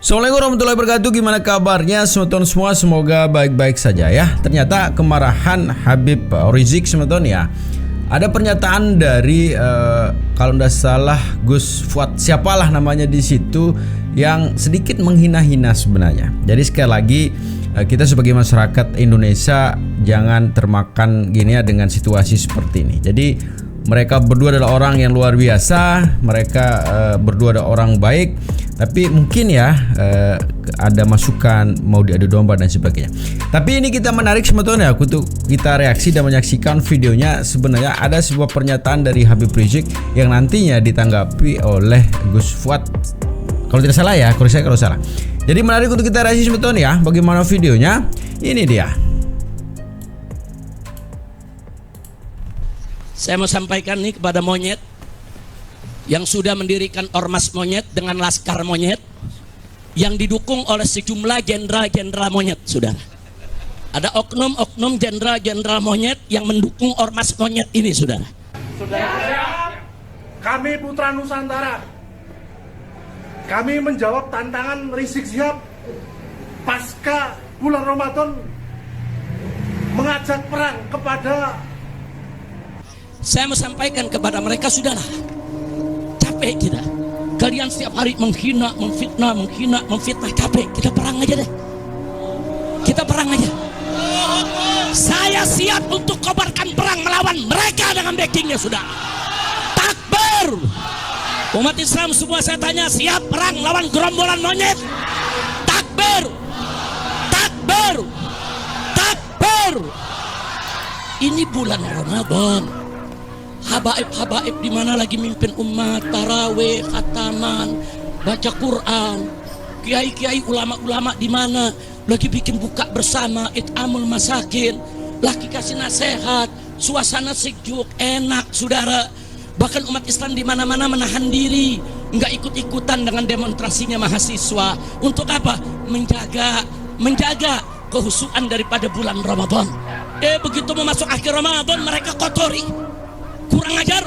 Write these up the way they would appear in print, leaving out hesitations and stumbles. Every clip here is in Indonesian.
Assalamualaikum warahmatullahi wabarakatuh. Gimana kabarnya teman-teman semua? Semoga baik-baik saja ya. Ternyata kemarahan Habib Rizik teman-teman ya. Ada pernyataan dari kalau tidak salah Gus Fuad, siapalah namanya di situ, yang sedikit menghina-hina sebenarnya. Jadi sekali lagi kita sebagai masyarakat Indonesia jangan termakan gini ya dengan situasi seperti ini. Jadi mereka berdua adalah orang yang luar biasa. Mereka berdua adalah orang baik. Tapi mungkin ya ada masukan mau diadu domba dan sebagainya. Tapi ini kita menarik sebetulnya untuk kita reaksi dan menyaksikan videonya. Sebenarnya ada sebuah pernyataan dari Habib Rizik yang nantinya ditanggapi oleh Gus Fuad. Kalau tidak salah ya, koreksi saya kalau salah. Jadi menarik untuk kita reaksi sebetulnya ya. Bagaimana videonya? Ini dia. Saya mau sampaikan nih kepada monyet yang sudah mendirikan ormas monyet dengan laskar monyet yang didukung oleh sejumlah jenderal-jenderal monyet, saudara. Ada oknum-oknum jenderal-jenderal monyet yang mendukung ormas monyet ini, saudara. Saudara, kami Putra Nusantara, kami menjawab tantangan Rizik Syihab pasca bulan Ramadan mengajak perang kepada. Saya mau sampaikan kepada mereka, sudahlah, capek kita. Kalian setiap hari menghina, memfitnah, memfitnah, capek. Kita perang aja deh. Kita perang aja. Saya siap untuk kobarkan perang melawan mereka dengan backingnya, sudah. Takbir. Umat Islam semua saya tanya, siap perang lawan gerombolan monyet? Takbir. Takbir. Takbir. Ini bulan Ramadan. Habaib-habaib di mana lagi mimpin umat, tarawih, khataman, baca Quran, kiai-kiai, ulama-ulama di mana lagi bikin buka bersama, it'amul masakin, lagi kasih nasihat, suasana sejuk, enak, saudara. Bahkan umat Islam di mana-mana menahan diri, nggak ikut-ikutan dengan demonstrasinya mahasiswa. Untuk apa? Menjaga kehusuan daripada bulan Ramadan. Begitu mau masuk akhir Ramadan mereka kotori. Kurang ajar.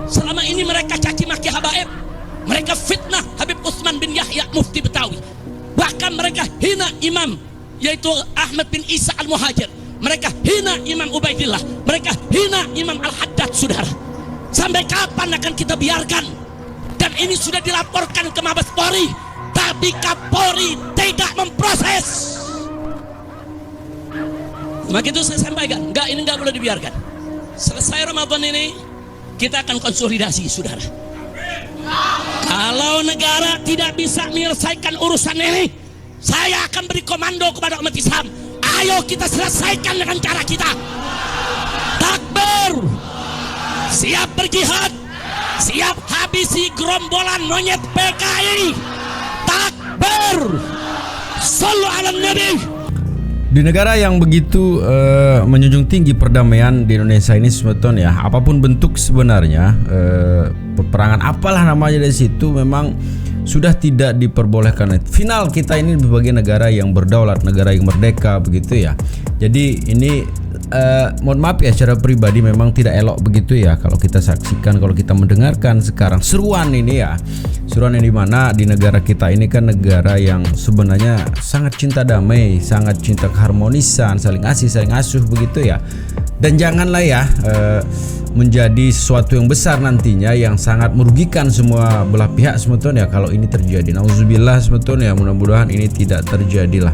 Selama ini mereka caci maki habaib, mereka fitnah Habib Utsman bin Yahya Mufti Betawi, bahkan mereka hina imam yaitu Ahmad bin Isa Al-Muhajir, mereka hina Imam Ubaidillah, mereka hina Imam Al-Haddad, saudara. Sampai kapan akan kita biarkan? Dan ini sudah dilaporkan ke Mabes Polri, tapi Kapolri tidak memproses. Begitu saya sampaikan, ini enggak boleh dibiarkan. Selesai Ramadan ini kita akan konsolidasi, saudara. Kalau negara tidak bisa menyelesaikan urusan ini, saya akan beri komando kepada umat Islam. Ayo kita selesaikan dengan cara kita. Takbir. Siap berjihad. Siap habisi gerombolan monyet PKI. Takbir. Shallu ala Nabi. Di negara yang begitu menjunjung tinggi perdamaian di Indonesia ini sebetulnya ya, apapun bentuk sebenarnya peperangan apalah namanya dari situ memang sudah tidak diperbolehkan. Final kita ini sebagai negara yang berdaulat, negara yang merdeka begitu ya. Jadi ini mohon maaf ya, secara pribadi memang tidak elok begitu ya kalau kita saksikan, kalau kita mendengarkan sekarang seruan ini ya. Seruan yang dimana di negara kita ini kan negara yang sebenarnya sangat cinta damai, sangat cinta keharmonisan, saling asih, saling asuh begitu ya. Dan janganlah ya menjadi sesuatu yang besar nantinya yang sangat merugikan semua belah pihak sebetulnya kalau ini terjadi. Nauzubillah sebetulnya, mudah-mudahan ini tidak terjadilah.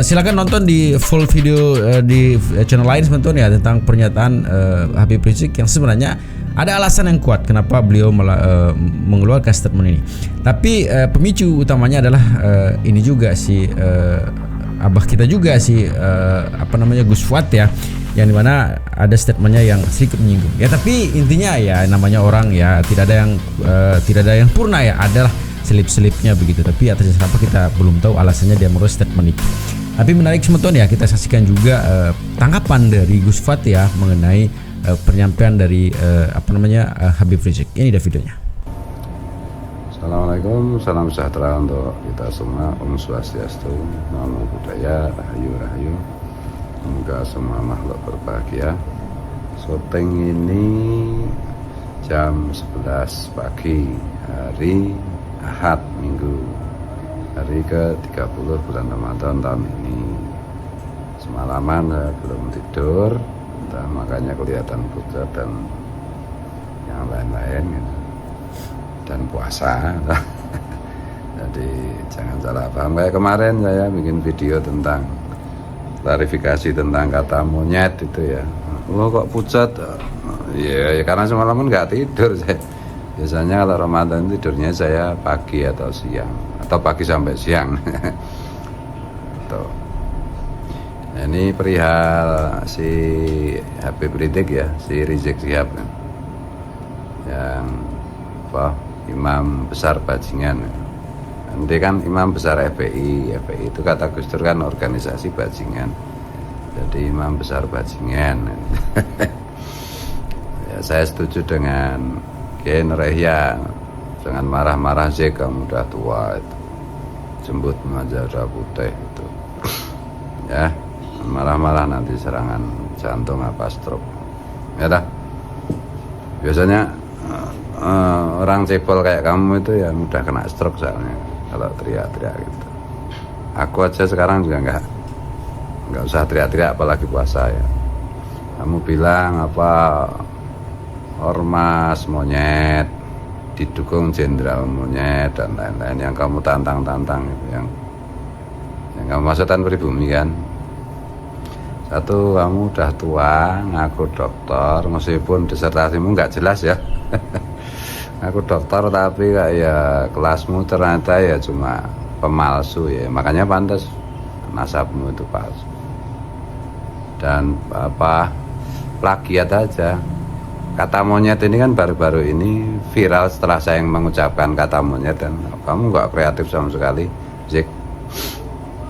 Silakan nonton di full video di channel lain sebetulnya tentang pernyataan Habib Rizik yang sebenarnya ada alasan yang kuat kenapa beliau mengeluarkan statement ini. Tapi pemicu utamanya adalah ini juga si abah kita juga si Gus Fuad ya, yang dimana ada statementnya yang sedikit menyinggung ya. Tapi intinya ya namanya orang ya, tidak ada yang purna ya, adalah selip-selipnya begitu. Tapi atas dasar apa kita belum tahu alasannya dia mengeluarkan statement itu. Tapi menarik sebetulnya ya, kita saksikan juga tanggapan dari Gus Fuad ya mengenai penyampaian dari Habib Rizik. Ini dia videonya. Assalamualaikum, salam sejahtera untuk kita semua. Om Swastiastu, Namo Buddhaya, Rahayu Rahayu. Semoga semua makhluk berbahagia. Syuting ini jam 11 pagi hari Ahad Minggu. hari ke-30 bulan Ramadan tahun ini. Semalaman saya belum tidur, makanya kelihatan pucat dan yang lain-lain gitu. Dan puasa. Jadi jangan salah paham. Kayak kemarin saya bikin video tentang klarifikasi tentang kata monyet itu ya. Lo kok pucat? Ya karena semalaman nggak tidur saya. Biasanya kalau Ramadan tidurnya saya pagi atau siang, atau pagi sampai siang. Tuh. Nah, ini perihal si Habib Rizik ya, si Rizik Syihab yang apa, imam besar bajingan. Nanti kan imam besar FPI itu kata Gus Dur kan organisasi bajingan. Jadi imam besar bajingan. Ya, saya setuju dengan Kiai Nur Yahya. Jangan marah-marah sih, kamu udah tua itu. Jembut aja udah putih itu. Ya, marah-marah nanti serangan jantung apa stroke. Ya dah. Biasanya orang cebol kayak kamu itu ya mudah kena stroke soalnya kalau teriak-teriak gitu. Aku aja sekarang juga nggak usah teriak-teriak apalagi puasa ya. Kamu bilang apa, ormas monyet didukung jenderal monyet dan lain-lain yang kamu tantang-tantang itu, yang kamu maksudkan pribumi kan. Satu, kamu udah tua, ngaku dokter, meskipun disertasimu nggak jelas ya. Aku dokter tapi kayak kelasmu ternyata ya cuma pemalsu ya, makanya pantas nasabmu itu palsu. Dan apa, plagiat aja. Kata monyet ini kan baru-baru ini viral setelah saya yang mengucapkan kata monyet, dan kamu nggak kreatif sama sekali, Zik.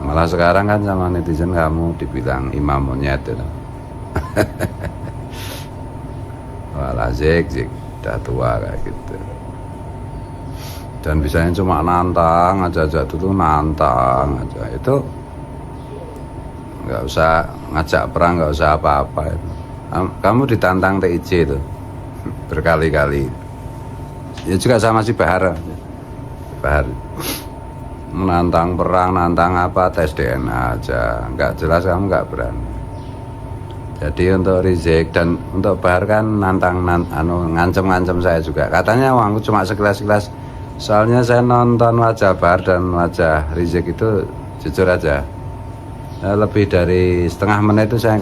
Malah sekarang kan sama netizen kamu dibilang imam monyet itu. Walah Zik udah tua kayak gitu. Dan bisanya cuma nantang aja dulu, nantang aja. Itu nggak usah ngajak perang, nggak usah apa-apa itu. Kamu ditantang TIJ itu berkali-kali. Ya juga sama si Bahar menantang perang, nantang apa, tes DNA aja, nggak jelas kamu nggak berani. Jadi untuk Rizik dan untuk Bahar kan ngancem-ngancem saya juga. Katanya aku cuma sekilas-sekilas. Soalnya saya nonton wajah Bahar dan wajah Rizik itu jujur aja, lebih dari setengah menit itu saya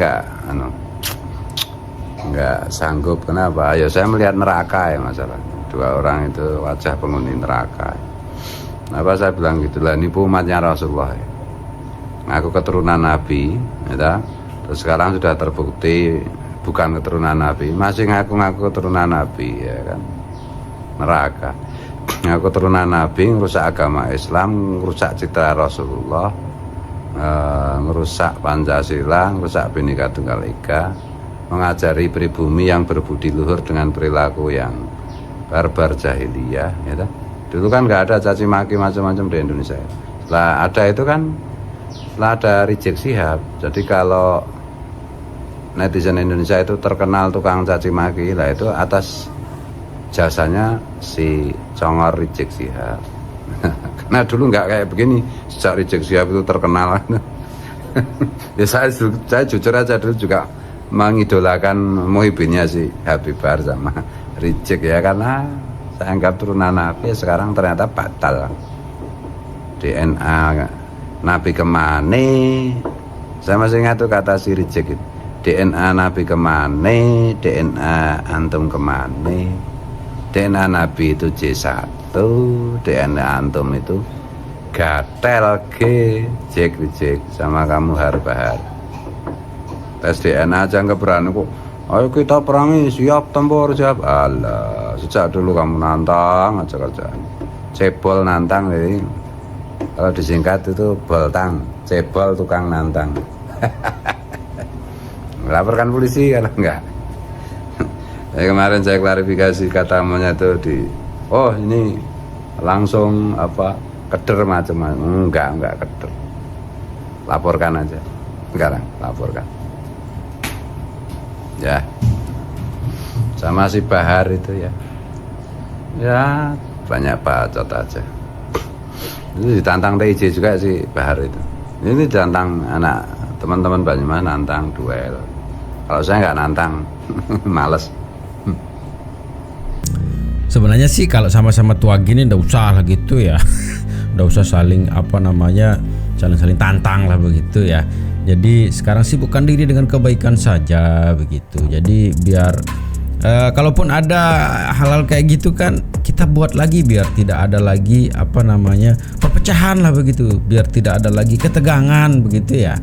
nggak sanggup. Kenapa? Ya saya melihat neraka ya, masalah dua orang itu wajah penghuni neraka. Kenapa saya bilang gitu lah, nipu umatnya Rasulullah ya. Ngaku keturunan Nabi ya, terus sekarang sudah terbukti bukan keturunan Nabi, masih ngaku-ngaku keturunan Nabi ya kan, neraka. Ngaku keturunan Nabi, ngerusak agama Islam, ngerusak citra Rasulullah, ngerusak Pancasila, ngerusak Bhinneka Tunggal Ika, mengajari pribumi yang berbudi luhur dengan perilaku yang barbar jahiliyah ya. Dulu kan nggak ada caci maki macam-macam di Indonesia. Setelah ada itu kan, setelah ada Rizik Syihab, jadi kalau netizen Indonesia itu terkenal tukang caci maki lah, itu atas jasanya si Congor Rizik Syihab. Karena dulu nggak kayak begini, sejak Rizik Syihab itu terkenal. Ya saya jujur aja dulu juga mengidolakan muhibinnya si Habib Bahar sama Rizik ya, karena saya anggap turunan Nabi. Sekarang ternyata batal. DNA Nabi kemana? Saya masih ingat tuh kata si Rizik itu. DNA Nabi kemana? DNA antum kemana? DNA Nabi itu J1, DNA antum itu gatel G, Rizik sama kamu Bahar. Tes DNA aja nggak berani kok. Ayo kita perangi, siap tempur, siap. Alah, sejak dulu kamu nantang aja kerjaan. Cebol nantang jadi. Kalau disingkat itu boltang, cebol tukang nantang. Laporkan polisi kalau enggak. Kemarin saya klarifikasi kata monyet itu di, oh ini langsung apa, keder macam-macam. Enggak keder. Laporkan aja. Sekarang laporkan. Ya, sama si Bahar itu ya banyak bacot aja. Itu ditantang TIJ juga sih Bahar itu. Ini ditantang anak teman-teman Banyumas, nantang duel. Kalau saya nggak nantang, males. Sebenarnya sih kalau sama-sama tua gini ndak usah lah gitu ya. Ndak usah saling saling tantang lah begitu ya. Jadi sekarang sibukkan diri dengan kebaikan saja begitu. Jadi biar kalaupun ada hal-hal kayak gitu kan kita buat lagi biar tidak ada lagi perpecahan lah begitu, biar tidak ada lagi ketegangan begitu ya.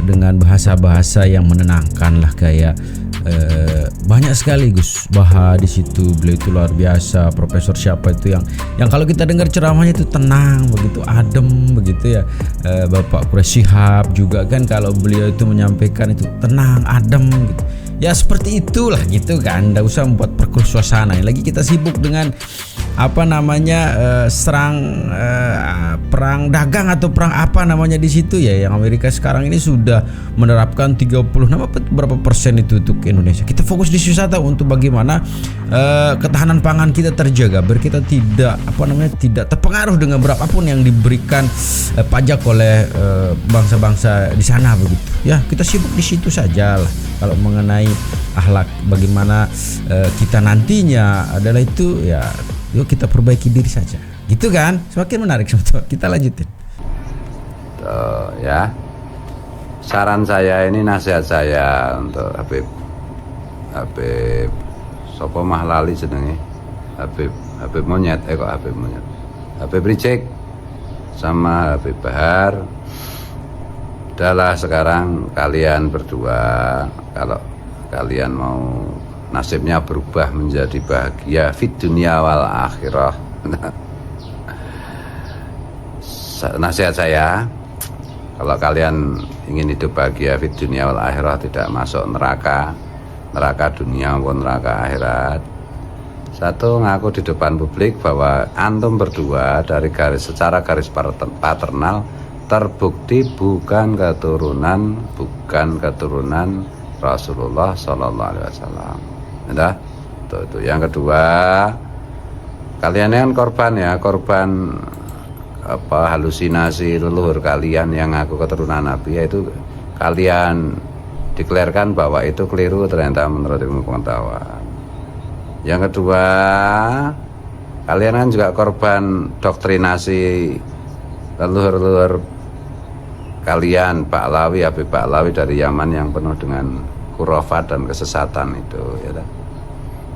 Dengan bahasa-bahasa yang menenangkan lah kayak banyak sekali Gus Baha di situ. Beliau itu luar biasa, profesor siapa itu yang kalau kita dengar ceramahnya itu tenang begitu, adem begitu ya. Bapak Quraish Shihab juga kan kalau beliau itu menyampaikan itu tenang, adem gitu. Ya seperti itulah gitu kan, nggak usah membuat perkeruh suasana. Lagi kita sibuk dengan perang dagang atau perang di situ ya. Yang Amerika sekarang ini sudah menerapkan 30 berapa persen itu untuk Indonesia. Kita fokus di wisata untuk bagaimana ketahanan pangan kita terjaga, biar kita tidak terpengaruh dengan berapapun yang diberikan pajak oleh bangsa-bangsa di sana begitu. Ya kita sibuk di situ saja lah. Kalau mengenai akhlak bagaimana kita nantinya adalah itu ya, yuk kita perbaiki diri saja gitu kan, semakin menarik sebetulnya. Kita lanjutin ya. Saran saya ini, nasihat saya untuk Habib Sopo Mahlali jenenge, Habib Monyet, Habib Rizik sama Habib Bahar. Udahlah sekarang kalian berdua, kalau kalian mau nasibnya berubah menjadi bahagia fit dunia wal akhirah, nasihat saya, kalau kalian ingin hidup bahagia fit dunia wal akhirah, tidak masuk neraka dunia maupun neraka akhirat, satu, ngaku di depan publik bahwa antum berdua secara garis paternal terbukti bukan keturunan Rasulullah Sallallahu Alaihi Wasallam. Itu. Yang kedua, kalian kan korban halusinasi leluhur kalian yang ngaku keturunan Nabi, yaitu kalian deklarkan bahwa itu keliru ternyata menurut ilmu pengetahuan. Yang kedua, kalian kan juga korban doktrinasi leluhur kalian, Habib Pahlawi dari Yaman yang penuh dengan khurafat dan kesesatan itu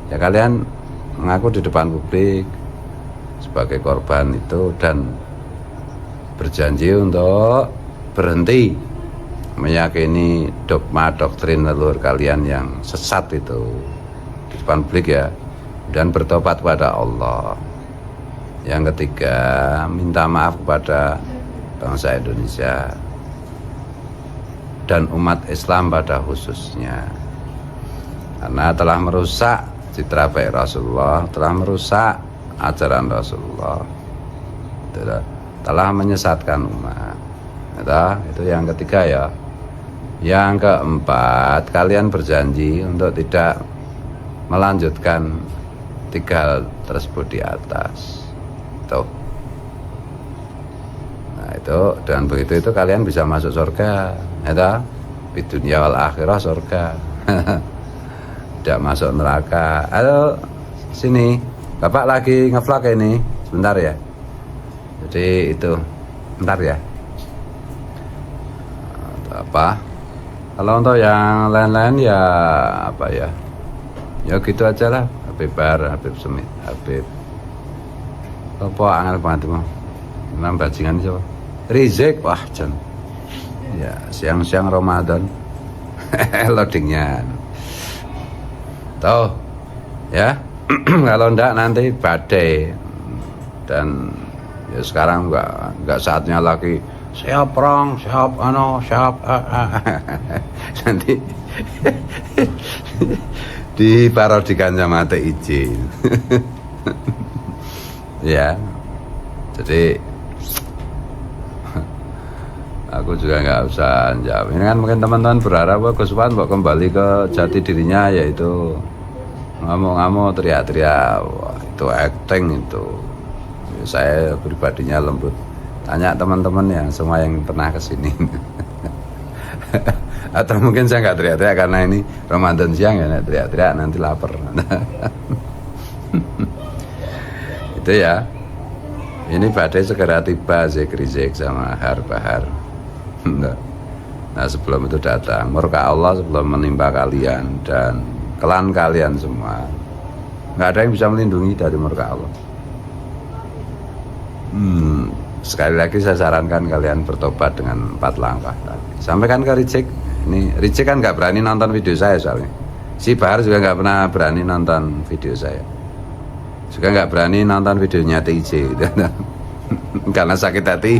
ya kalian mengaku di depan publik sebagai korban itu dan berjanji untuk berhenti meyakini dogma doktrin leluhur kalian yang sesat itu di depan publik ya, dan bertobat kepada Allah. Yang ketiga, minta maaf kepada bangsa Indonesia dan umat Islam pada khususnya, karena telah merusak citra baik Rasulullah, telah merusak ajaran Rasulullah, telah menyesatkan umat. Itu yang ketiga ya. Yang keempat, kalian berjanji untuk tidak melanjutkan 3 hal tersebut di atas. Itu dengan begitu itu kalian bisa masuk surga, di dunia wal akhirah surga. Tidak masuk neraka. Halo, sini Bapak lagi ngevlog ini sebentar ya, jadi itu bentar ya. Kalau untuk yang lain-lain ya ya gitu aja lah. Habib Bahar, Habib Sumit, Habib apa angel banget mau Imam bajingan siapa? Rizik, wah Jan. Ya, siang-siang Ramadan. Loadingnya. Tuh. Ya. Kalau enggak nanti badai. Dan ya sekarang enggak saatnya lagi siap perang, siap nanti diparodikan sama TIJ. Ya. Jadi aku juga nggak usah jawab. Ini kan mungkin teman-teman berharap Gus Wan kembali ke jati dirinya, yaitu ngamuk-ngamuk, teriak-teriak. Wah, itu acting itu. saya pribadinya lembut. Tanya teman-teman yang semua yang pernah kesini. Atau mungkin saya nggak teriak-teriak karena ini Ramadan siang ya, teriak-teriak nanti lapar. Itu ya. Ini badai segera tiba, Zik Rizik sama Har Bahar. Nah sebelum itu datang murka Allah sebelum menimpa kalian dan klan kalian semua. Nggak ada yang bisa melindungi dari murka Allah. Sekali lagi saya sarankan kalian bertobat dengan 4 langkah tadi. Sampaikan ke Rizik. Ini Rizik kan nggak berani nonton video saya soalnya. Si Bahar juga nggak pernah berani nonton video saya. Juga nggak berani nonton videonya TJ. Karena sakit hati.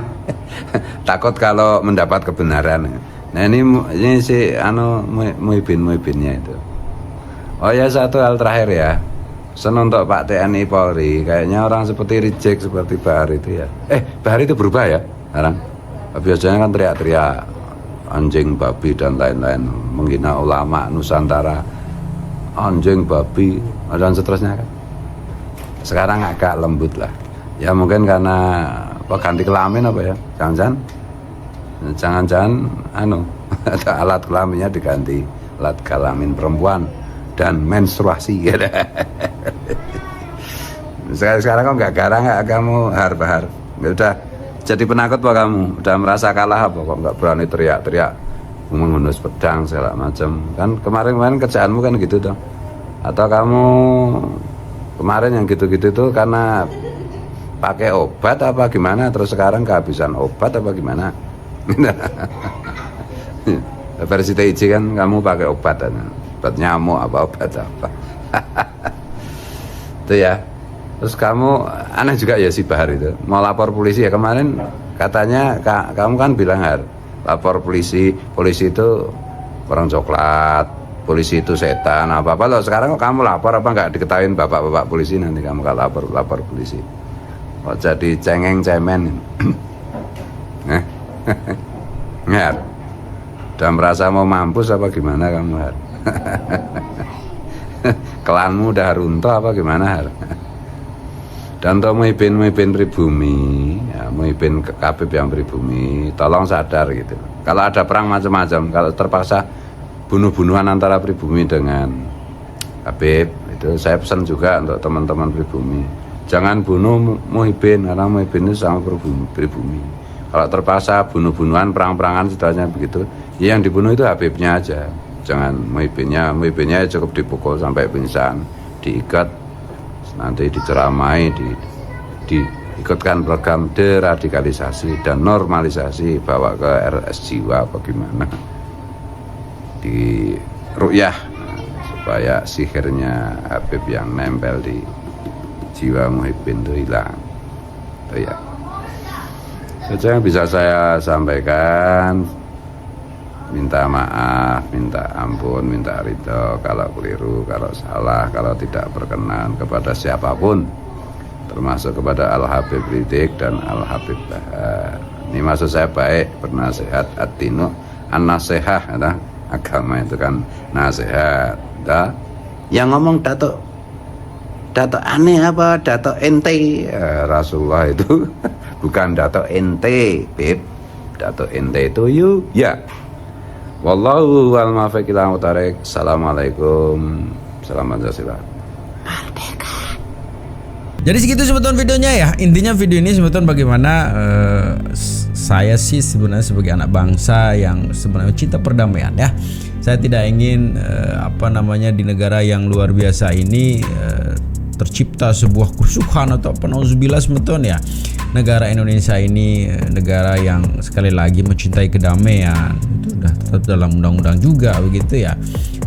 Takut kalau mendapat kebenaran. Nah ini si Muhibin-Muhibinnya itu. Oh ya, satu hal terakhir ya. Pesan untuk Pak TNI Polri, kayaknya orang seperti Rizik, seperti Bahar itu ya. Bahar itu berubah ya sekarang. Biasanya kan teriak-teriak anjing, babi dan lain-lain, menghina ulama Nusantara, anjing, babi dan seterusnya kan. Sekarang agak lembut lah. Ya mungkin karena ganti kelamin apa ya? Jangan-jangan alat kelaminnya diganti alat kelamin perempuan dan menstruasi gitu. Sekarang kok nggak garang nggak kamu Bahar? Udah jadi penakut apa kamu? Udah merasa kalah apa? Kok nggak berani teriak-teriak menghunus pedang segala macam? Kan kemarin kerjaanmu kan gitu dong. Atau kamu kemarin yang gitu-gitu tuh karena pakai obat apa gimana? Terus sekarang kehabisan obat apa gimana? Versi TIJ kan kamu pakai obat nyamuk apa obat apa? Itu ya. Terus kamu aneh juga ya si Bahar itu mau lapor polisi ya kemarin katanya kamu kan bilang lapor polisi itu orang coklat, polisi itu setan apa loh. Sekarang kok kamu lapor apa nggak diketahuin bapak-bapak polisi, nanti kamu kalau lapor polisi kok jadi cengeng-cemen. Ngar udah merasa mau mampus apa gimana kamu Har? Kelanmu udah runtuh apa gimana Har? Dan untuk Muhibin pribumi ya, Muhibin Habib yang pribumi, tolong sadar gitu. Kalau ada perang macam-macam, kalau terpaksa bunuh-bunuhan antara pribumi dengan Habib, itu saya pesan juga untuk teman-teman pribumi, jangan bunuh Muhibin karena Muhibin itu sama pribumi. Kalau terpaksa bunuh-bunuhan, perang-perangan setelahnya begitu, ya yang dibunuh itu Habibnya aja, jangan Muhibinnya cukup dipukul sampai pingsan, diikat, nanti diceramai, diikutkan program deradikalisasi dan normalisasi, bawa ke RS jiwa bagaimana, di ru'yah supaya sihirnya Habib yang nempel di jiwa Muhibin itu hilang. Itu ya saja yang bisa saya sampaikan. Minta maaf, minta ampun, minta ridho kalau keliru, kalau salah, kalau tidak berkenan kepada siapapun, termasuk kepada Al-Habib Rizik dan Al-Habib Bahar. Ini maksud saya baik, bernasihat ad-dinu an-nasihah, ya, agama itu kan nasihat. Ya. Yang ngomong dato aneh apa, dato ente, ya, Rasulullah itu bukan dato ente, Beb. Dato ente itu you, ya. Wallahu wal muwaffiq ila aqwamit. Assalamualaikum. Salam Pancasila. Jadi segitu sebetulnya videonya ya. Intinya video ini sebetulnya bagaimana saya sih sebenarnya sebagai anak bangsa yang sebenarnya cinta perdamaian ya. Saya tidak ingin di negara yang luar biasa ini tercipta sebuah kerusuhan atau nauzubillah sebetulnya ya. Negara Indonesia ini negara yang sekali lagi mencintai kedamaian, itu sudah tetap dalam undang-undang juga begitu ya,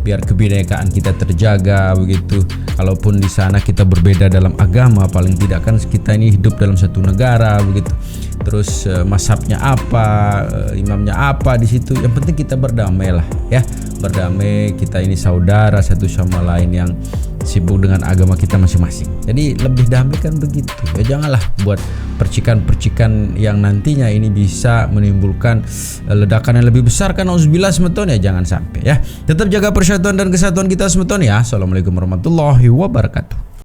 biar kebinekaan kita terjaga begitu. Kalaupun di sana kita berbeda dalam agama, paling tidak kan kita ini hidup dalam satu negara begitu. Terus mazhabnya apa, imamnya apa di situ, yang penting kita berdamai lah ya, berdamai, kita ini saudara satu sama lain yang sibuk dengan agama kita masing-masing. Jadi lebih damai kan begitu ya, janganlah buat percikan-percikan yang nantinya ini bisa menimbulkan ledakan yang lebih besar kan auzubillah sebetulnya, jangan sampai ya. Tetap jaga persatuan dan kesatuan kita sebetulnya ya. Assalamualaikum warahmatullahi wabarakatuh.